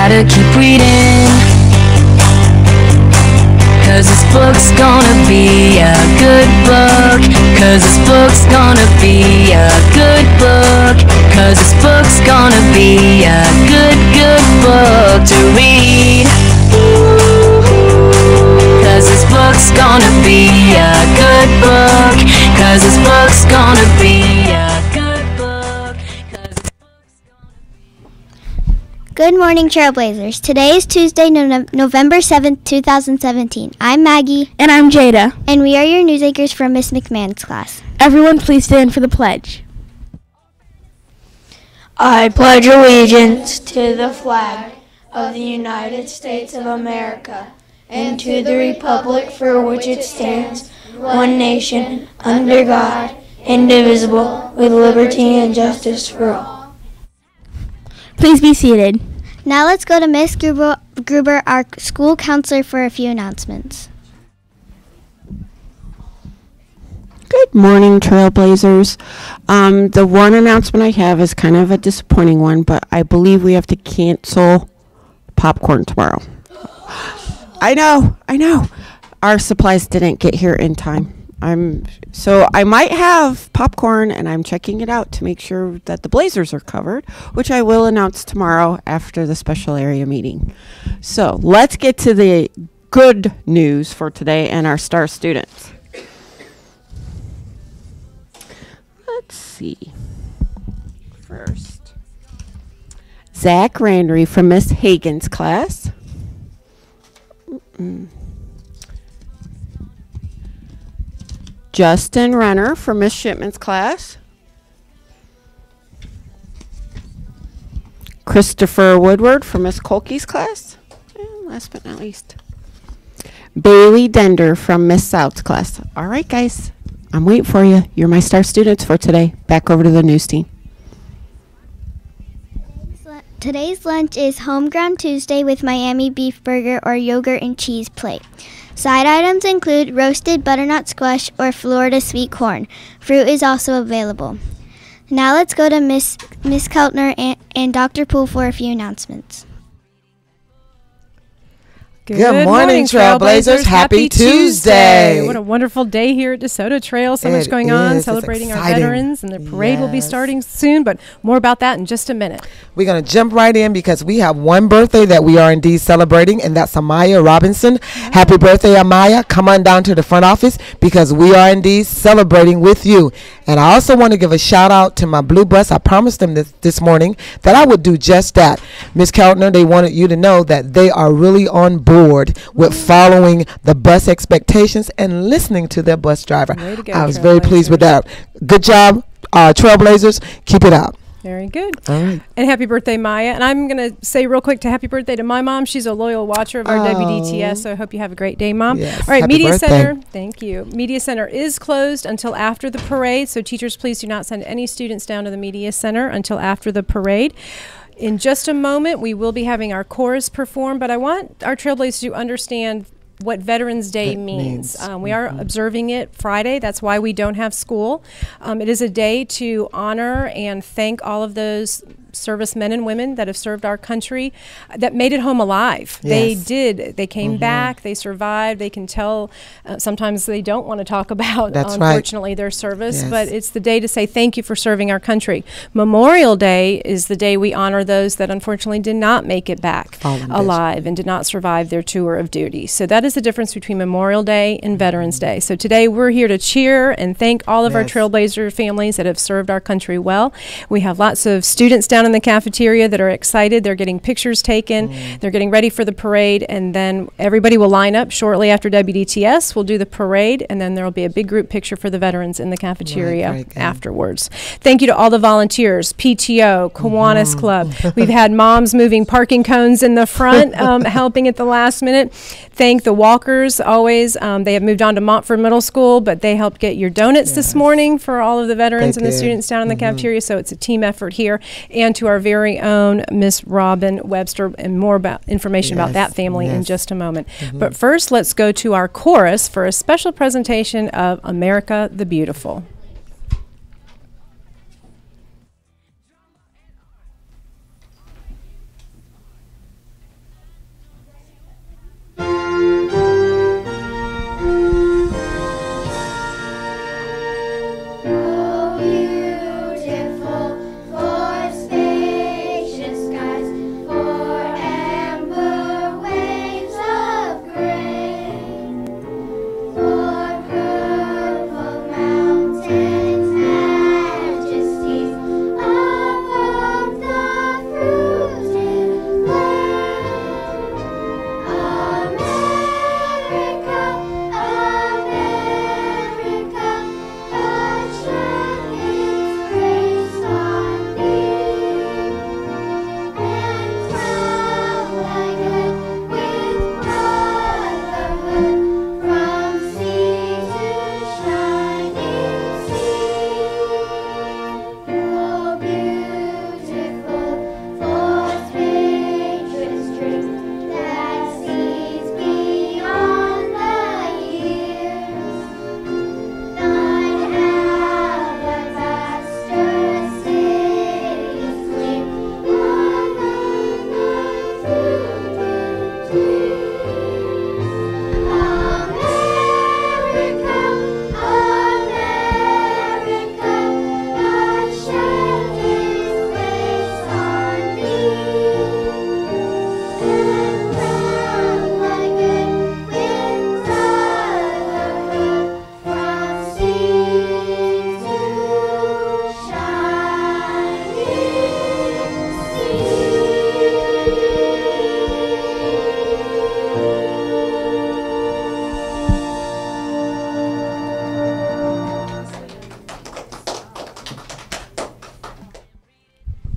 gotta keep reading, 'cause this book's gonna be a good book, 'cause this book's gonna be a good book, 'cause this book's gonna be a good book to read. 'Cause this book's gonna be a good book, 'cause this book's gonna be a good book, 'cause this book's gonna be... Good morning, Trailblazers. Today is Tuesday, November 7th, 2017. I'm Maggie. And I'm Jada. And we are your news anchors from Miss McMahon's class. Everyone please stand for the pledge. I pledge allegiance to the flag of the United States of America and to the republic for which it stands, one nation, under God, indivisible, with liberty and justice for all. Please be seated. Now let's go to Miss Gruber, our school counselor, for a few announcements. Good morning, Trailblazers. The one announcement I have is kind of a disappointing one, but I believe we have to cancel popcorn tomorrow. I know. Our supplies didn't get here in time. So I might have popcorn, and I'm checking it out to make sure that the Blazers are covered, which I will announce tomorrow after the special area meeting. So let's get to the good news for today and our star students. Let's see. First, Zach Randry from Miss Hagen's class. Justin Renner from Miss Shipman's class. Christopher Woodward from Miss Kolke's class. And last but not least, Bailey Dender from Miss South's class. All right, guys. I'm waiting for you. You're my star students for today. Back over to the news team. Today's lunch is Homegrown Tuesday with Miami beef burger or yogurt and cheese plate. Side items include roasted butternut squash or Florida sweet corn. Fruit is also available. Now let's go to Miss Keltner and Dr. Poole for a few announcements. Good morning, Trailblazers. Happy Tuesday. What a wonderful day here at DeSoto Trail. So much going on, celebrating our veterans, and the parade will be starting soon, but more about that in just a minute. We're going to jump right in because we have one birthday that we are indeed celebrating, and that's Amaya Robinson. Happy birthday, Amaya. Come on down to the front office because we are indeed celebrating with you. And I also want to give a shout out to my Blue Bus. I promised them this morning that I would do just that. Miss Keltner, they wanted you to know that they are really on board with following the bus expectations and listening to their bus driver. I was very pleased with that. Good job, Trailblazers. Keep it up. Very good. All right. And happy birthday, Maya. And I'm going to say real quick to happy birthday to my mom. She's a loyal watcher of our WDTS, so I hope you have a great day, Mom. Yes. All right, Happy Media birthday. Center. Thank you. Media Center is closed until after the parade, so teachers, please do not send any students down to the Media Center until after the parade. In just a moment, we will be having our chorus perform, but I want our Trailblazers to understand what Veterans Day means. We are observing it Friday. That's why we don't have school. It is a day to honor and thank all of those servicemen and women that have served our country, that made it home alive. Yes. They did. They came back. They survived. They can tell. Sometimes they don't want to talk about, unfortunately, their service, but it's the day to say thank you for serving our country. Memorial Day is the day we honor those that unfortunately did not make it back alive and did not survive their tour of duty. So that is the difference between Memorial Day and Veterans Day. So today we're here to cheer and thank all of our Trailblazer families that have served our country well. We have lots of students down in the cafeteria that are excited. They're getting pictures taken. They're getting ready for the parade, and then everybody will line up shortly after WDTS. We'll do the parade, and then there will be a big group picture for the veterans in the cafeteria afterwards. Thank you to all the volunteers, PTO, Kiwanis Club. We've had moms moving parking cones in the front, helping at the last minute. Thank the walkers always. They have moved on to Montford Middle School, but they helped get your donuts this morning for all of the veterans and the students down in the cafeteria, so it's a team effort here. And to our very own Miss Robin Webster, and more about information about that family in just a moment. But first, let's go to our chorus for a special presentation of America the Beautiful.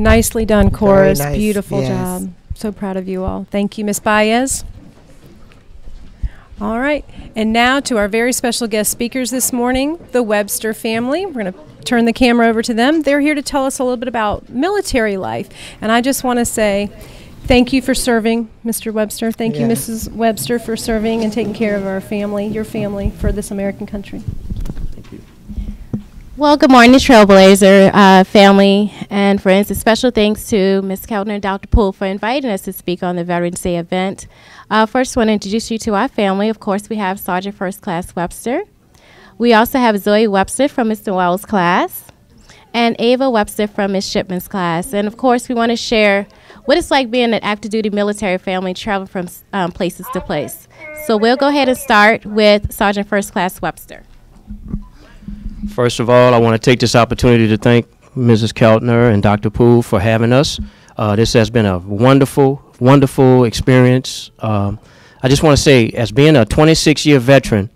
Nicely done, chorus. nice, Beautiful yes. job. So proud of you all. Thank you, Miss Baez. All right. And now to our very special guest speakers this morning, the Webster family. We're going to turn the camera over to them. They're here to tell us a little bit about military life. And I just want to say thank you for serving, Mr. Webster. Thank you, Yes. Mrs. Webster, for serving and taking care of our family, your family, for this American country. Well, good morning, Trailblazer family and friends. A special thanks to Ms. Keltner and Dr. Poole for inviting us to speak on the Veterans Day event. First, I want to introduce you to our family. Of course, we have Sergeant First Class Webster. We also have Zoe Webster from Mr. Wells' class and Ava Webster from Ms. Shipman's class. And, of course, we want to share what it's like being an active duty military family traveling from places to place. So we'll go ahead and start with Sergeant First Class Webster. First of all, I want to take this opportunity to thank Mrs. Keltner and Dr. Poole for having us. This has been a wonderful, wonderful experience. I just want to say, as being a 26-year veteran,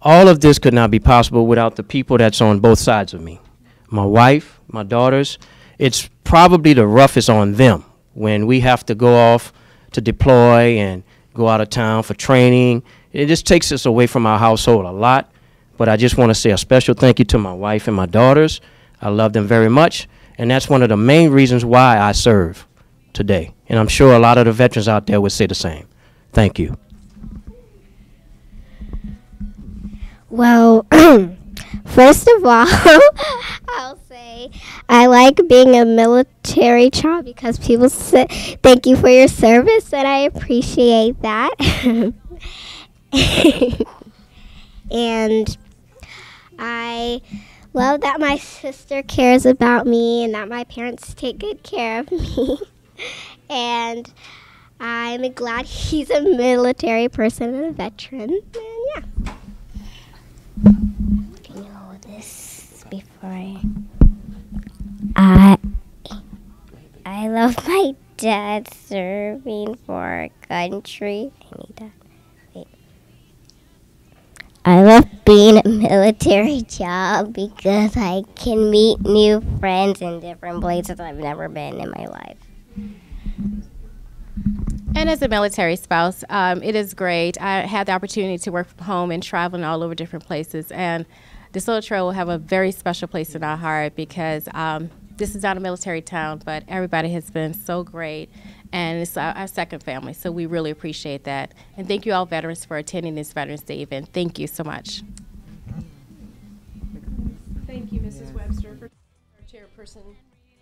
all of this could not be possible without the people that's on both sides of me. My wife, my daughters, it's probably the roughest on them when we have to go off to deploy and go out of town for training. It just takes us away from our household a lot. But I just want to say a special thank you to my wife and my daughters. I love them very much, and that's one of the main reasons why I serve today. And I'm sure a lot of the veterans out there would say the same. Thank you. Well, first of all, I'll say I like being a military child because people say thank you for your service, and I appreciate that. And I love that my sister cares about me and that my parents take good care of me. And I'm glad he's a military person and a veteran. And yeah. Can you hold this before I love my dad serving for our country. I need that. I love being a military job because I can meet new friends in different places I've never been in my life. And as a military spouse, it is great. I had the opportunity to work from home and traveling all over different places. And DeSoto Trail will have a very special place in our heart because this is not a military town, but everybody has been so great. And it's our second family, so we really appreciate that. And thank you all veterans for attending this Veterans Day event. Thank you so much. Thank you, Mrs. Webster, for our chairperson.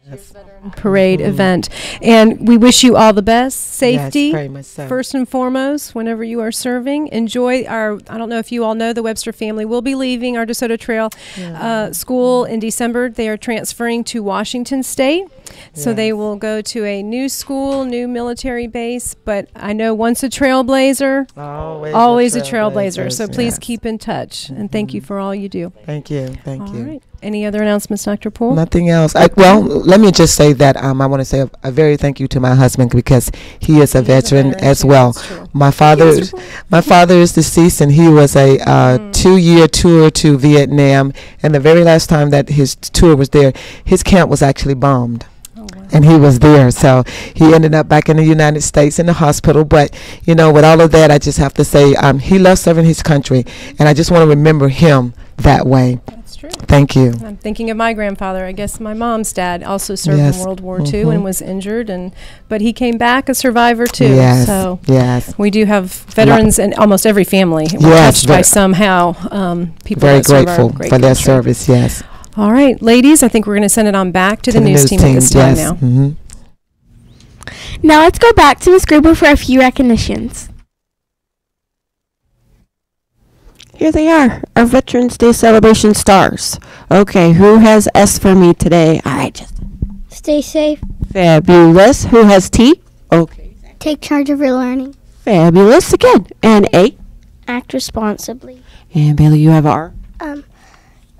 Veteran Parade event. And we wish you all the best. Safety, Yes, very much so. first and foremost, whenever you are serving. Enjoy our, I don't know if you all know, the Webster family will be leaving our DeSoto Trail school in December. They are transferring to Washington State. So they will go to a new school, new military base. But I know once a trailblazer, always a trailblazer. So please keep in touch. And thank you for all you do. Thank you. Thank you. All right. Any other announcements, Dr. Poole? Nothing else. Well, let me just say that I want to say a very thank you to my husband because he is a veteran as well. My father is deceased, and he was a 2-year tour to Vietnam. And the very last time that his tour was there, his camp was actually bombed. And he was there, so he ended up back in the United States in the hospital. But, you know, with all of that, I just have to say he loves serving his country, and I just want to remember him that way. That's true. Thank you. I'm thinking of my grandfather. I guess my mom's dad also served in World War II and was injured, but he came back a survivor too. Yes. So we do have veterans in almost every family. We're touched by somehow. People very that serve grateful our great for their country. service. Yes. All right, ladies, I think we're going to send it on back to the news team at this time now. Now let's go back to Ms. Gruber for a few recognitions. Here they are, our Veterans Day celebration stars. Okay, who has S for me today? All right, just Stay safe. fabulous. Who has T? Okay. Take charge of your learning. Fabulous again. And A? Act responsibly. And Bailey, you have R?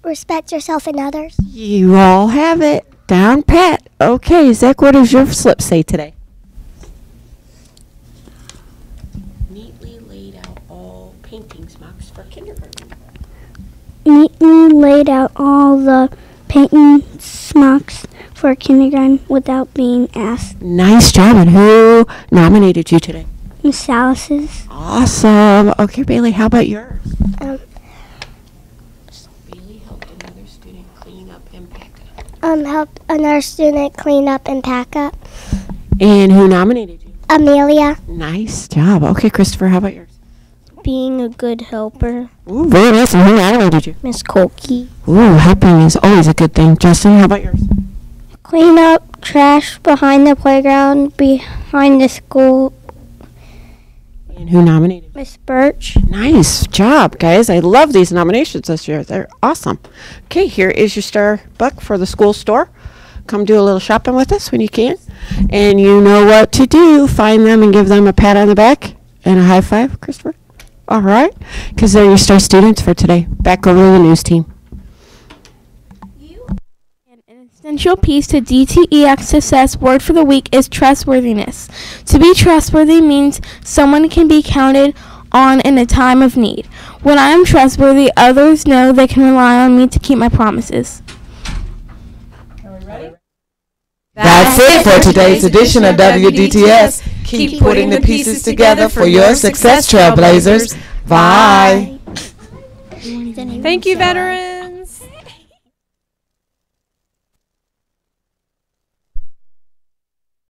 Respect yourself and others. You all have it. Down pat. Okay, Zach, what does your slip say today? Neatly laid out all painting smocks for kindergarten. Neatly laid out all the painting smocks for kindergarten without being asked. Nice job. And who nominated you today? Miss Alice's. Awesome. Okay, Bailey, how about yours? Bailey helped another student clean up and pack up. Helped another student clean up and pack up. And who nominated you? Amelia. Nice job. Okay, Christopher, how about yours? Being a good helper. Ooh, very nice. And who nominated you? Miss Kolke. Ooh, helping is always a good thing. Justin, how about yours? Clean up trash behind the playground, behind the school. And who nominated? Miss Birch. Nice job, guys. I love these nominations this year. They're awesome. Okay, here is your star buck for the school store. Come do a little shopping with us when you can. And you know what to do. Find them and give them a pat on the back and a high five, Christopher. All right, because they're your star students for today. Back over to the news team. An essential piece to DTEX success word for the week is trustworthiness. To be trustworthy means someone can be counted on in a time of need. When I am trustworthy, others know they can rely on me to keep my promises. That's it for today's edition of WDTS. Keep putting the pieces together for your success, Trailblazers. Bye. Thank you, veterans.